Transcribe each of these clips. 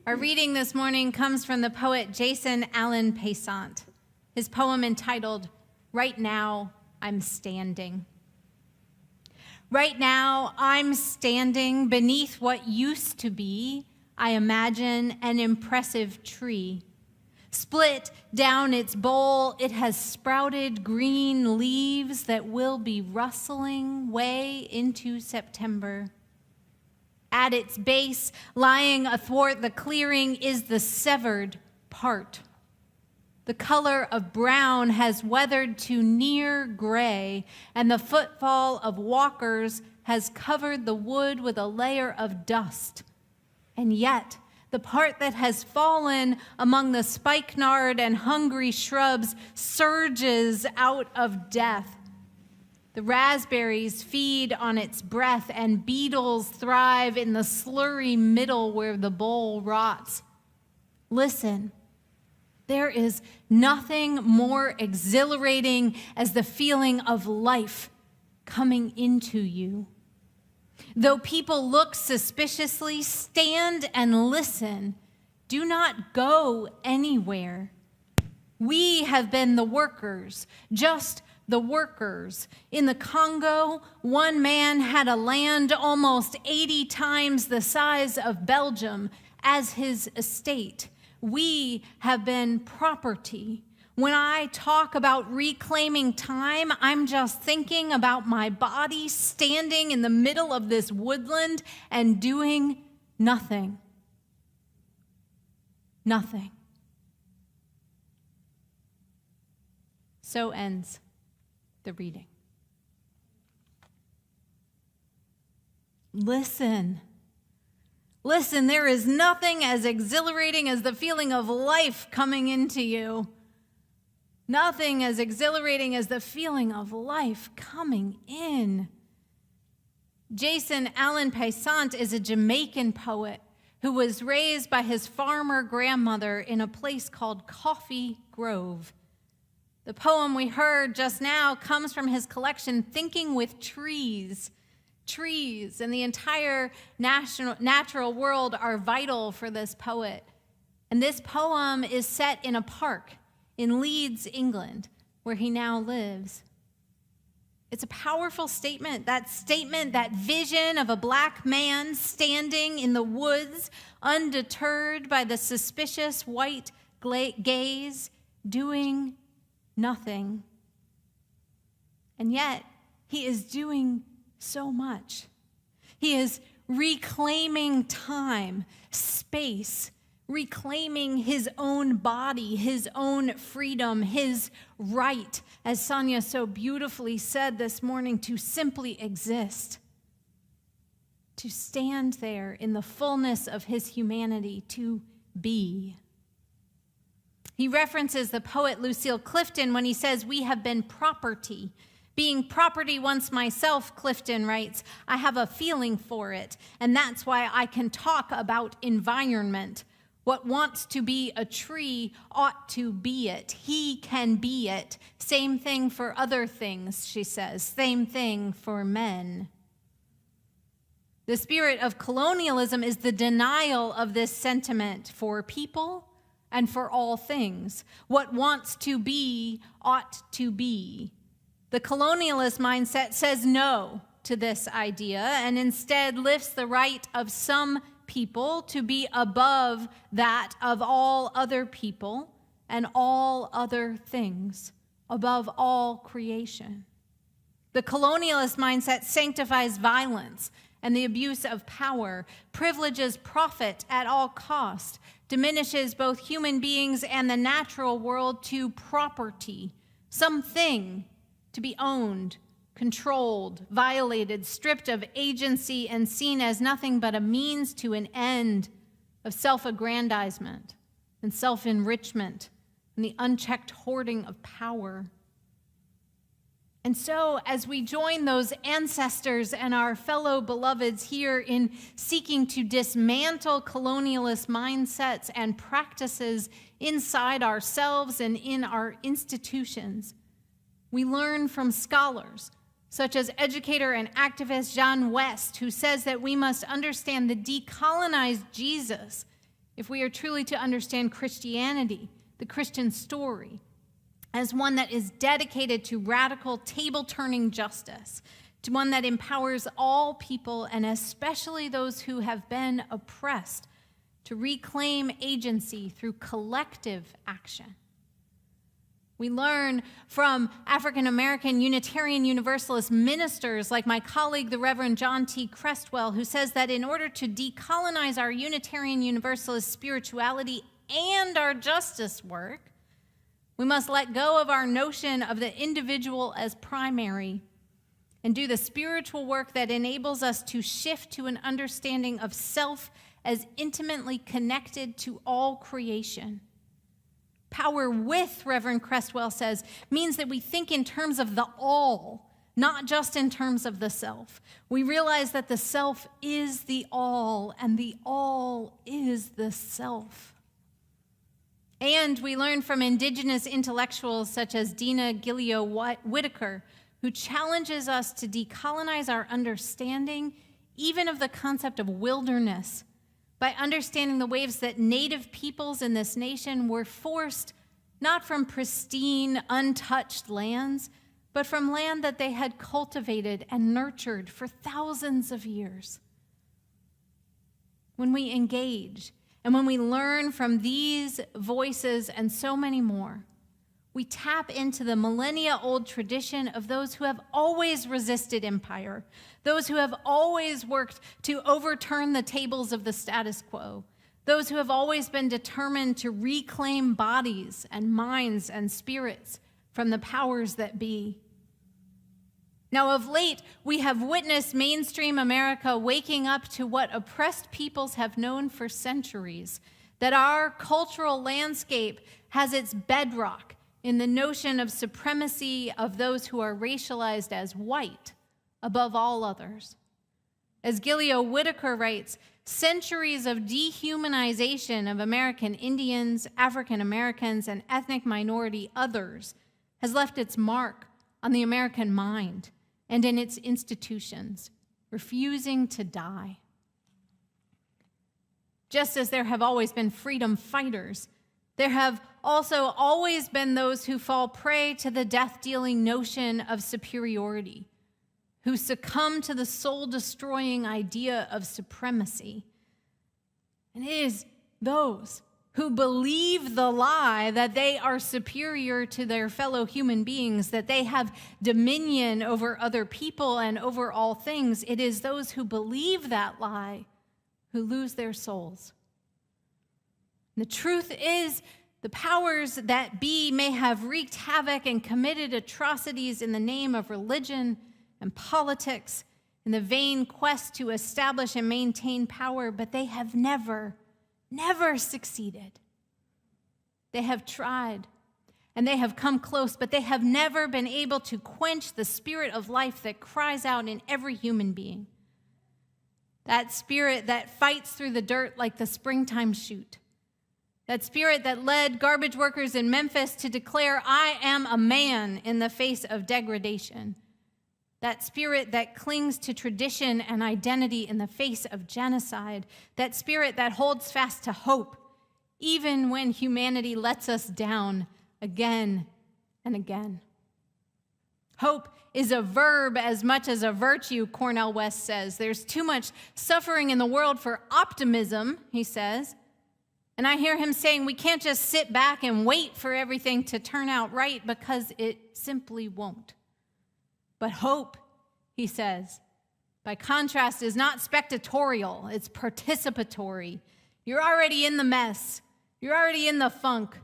Our reading this morning comes from the poet Jason Allen Paysant. His poem entitled, "Right Now, I'm Standing." Right now, I'm standing beneath what used to be, I imagine, an impressive tree. Split down its bole, it has sprouted green leaves that will be rustling way into September. At its base, lying athwart the clearing, is the severed part. The color of brown has weathered to near gray, and the footfall of walkers has covered the wood with a layer of dust. And yet, the part that has fallen among the spikenard and hungry shrubs surges out of death. The raspberries feed on its breath, and beetles thrive in the slurry middle where the bowl rots. Listen, there is nothing more exhilarating as the feeling of life coming into you. Though people look suspiciously, stand and listen. Do not go anywhere. We have been the workers, just the workers. In the Congo, one man had a land almost 80 times the size of Belgium as his estate. We have been property. When I talk about reclaiming time, I'm just thinking about my body standing in the middle of this woodland and doing nothing. Nothing. So ends the reading. Listen. Listen, there is nothing as exhilarating as the feeling of life coming into you. Nothing as exhilarating as the feeling of life coming in. Jason Allen Paysant is a Jamaican poet who was raised by his farmer grandmother in a place called Coffee Grove. The poem we heard just now comes from his collection, Thinking with Trees. Trees and the entire natural world are vital for this poet. And this poem is set in a park in Leeds, England, where he now lives. It's a powerful statement, that vision of a black man standing in the woods, undeterred by the suspicious white gaze, doing nothing. And yet, he is doing so much. He is reclaiming time, space, reclaiming his own body, his own freedom, his right, as Sonia so beautifully said this morning, to simply exist, to stand there in the fullness of his humanity, to be. He references the poet Lucille Clifton when he says, "We have been property." Being property once myself, Clifton writes, I have a feeling for it, and that's why I can talk about environment. What wants to be a tree ought to be it. He can be it. Same thing for other things, she says. Same thing for men. The spirit of colonialism is the denial of this sentiment for people and for all things. What wants to be ought to be. The colonialist mindset says no to this idea and instead lifts the right of some people to be above that of all other people and all other things, above all creation. The colonialist mindset sanctifies violence and the abuse of power, privileges profit at all cost, diminishes both human beings and the natural world to property, something to be owned, controlled, violated, stripped of agency, and seen as nothing but a means to an end of self-aggrandizement and self-enrichment and the unchecked hoarding of power. And so, as we join those ancestors and our fellow beloveds here in seeking to dismantle colonialist mindsets and practices inside ourselves and in our institutions, we learn from scholars such as educator and activist John West, who says that we must understand the decolonized Jesus if we are truly to understand Christianity, the Christian story, as one that is dedicated to radical table-turning justice, to one that empowers all people, and especially those who have been oppressed, to reclaim agency through collective action. We learn from African American Unitarian Universalist ministers like my colleague, the Reverend John T. Crestwell, who says that in order to decolonize our Unitarian Universalist spirituality and our justice work, we must let go of our notion of the individual as primary and do the spiritual work that enables us to shift to an understanding of self as intimately connected to all creation. Power with, Reverend Crestwell says, means that we think in terms of the all, not just in terms of the self. We realize that the self is the all, and the all is the self. And we learn from indigenous intellectuals such as Dina Gilio-Whitaker, who challenges us to decolonize our understanding even of the concept of wilderness, by understanding the ways that Native peoples in this nation were forced not from pristine, untouched lands, but from land that they had cultivated and nurtured for thousands of years. When we engage and when we learn from these voices and so many more, we tap into the millennia-old tradition of those who have always resisted empire, those who have always worked to overturn the tables of the status quo, those who have always been determined to reclaim bodies and minds and spirits from the powers that be. Now, of late, we have witnessed mainstream America waking up to what oppressed peoples have known for centuries, that our cultural landscape has its bedrock in the notion of supremacy of those who are racialized as white above all others. As Gilio-Whitaker writes, centuries of dehumanization of American Indians, African Americans, and ethnic minority others has left its mark on the American mind and in its institutions, refusing to die. Just as there have always been freedom fighters, there have also always been those who fall prey to the death-dealing notion of superiority, who succumb to the soul-destroying idea of supremacy. And it is those who believe the lie that they are superior to their fellow human beings, that they have dominion over other people and over all things. It is those who believe that lie who lose their souls. The truth is, the powers that be may have wreaked havoc and committed atrocities in the name of religion and politics in the vain quest to establish and maintain power, but they have never succeeded. They have tried, and they have come close, but they have never been able to quench the spirit of life that cries out in every human being. That spirit that fights through the dirt like the springtime shoot. That spirit that led garbage workers in Memphis to declare, "I am a man," in the face of degradation. That spirit that clings to tradition and identity in the face of genocide. That spirit that holds fast to hope, even when humanity lets us down again and again. Hope is a verb as much as a virtue, Cornel West says. There's too much suffering in the world for optimism, he says. And I hear him saying we can't just sit back and wait for everything to turn out right, because it simply won't. But hope, he says, by contrast, is not spectatorial, it's participatory. You're already in the mess. You're already in the funk.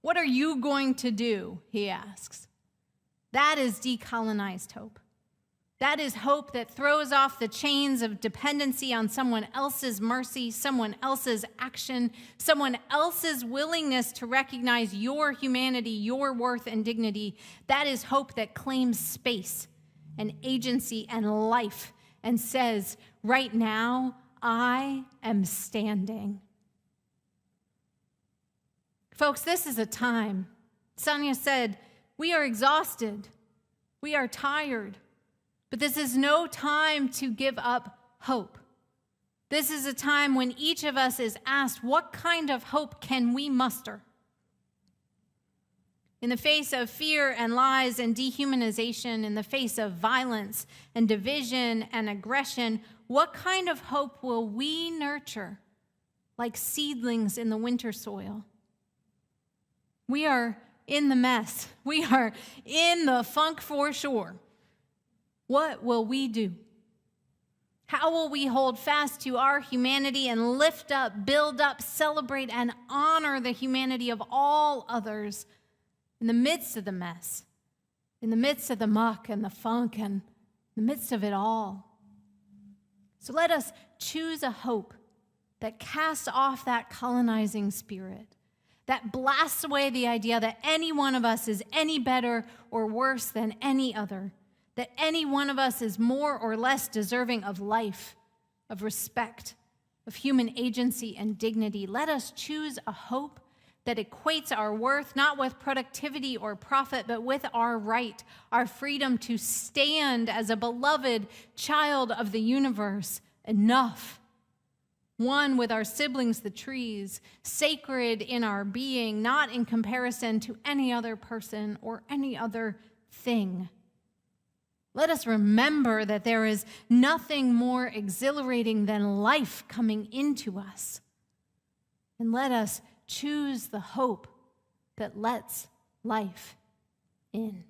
What are you going to do, he asks. That is decolonized hope. That is hope that throws off the chains of dependency on someone else's mercy, someone else's action, someone else's willingness to recognize your humanity, your worth and dignity. That is hope that claims space and agency and life and says, right now, I am standing. Folks, this is a time. Sonia said, we are exhausted. We are tired. But this is no time to give up hope. This is a time when each of us is asked, what kind of hope can we muster? In the face of fear and lies and dehumanization, in the face of violence and division and aggression, what kind of hope will we nurture like seedlings in the winter soil? We are in the mess. We are in the funk for sure. What will we do? How will we hold fast to our humanity and lift up, build up, celebrate, and honor the humanity of all others in the midst of the mess, in the midst of the muck and the funk, and in the midst of it all? So let us choose a hope that casts off that colonizing spirit, that blasts away the idea that any one of us is any better or worse than any other, that any one of us is more or less deserving of life, of respect, of human agency and dignity. Let us choose a hope that equates our worth not with productivity or profit, but with our right, our freedom to stand as a beloved child of the universe, enough, one with our siblings, the trees, sacred in our being, not in comparison to any other person or any other thing. Let us remember that there is nothing more exhilarating than life coming into us. And let us choose the hope that lets life in.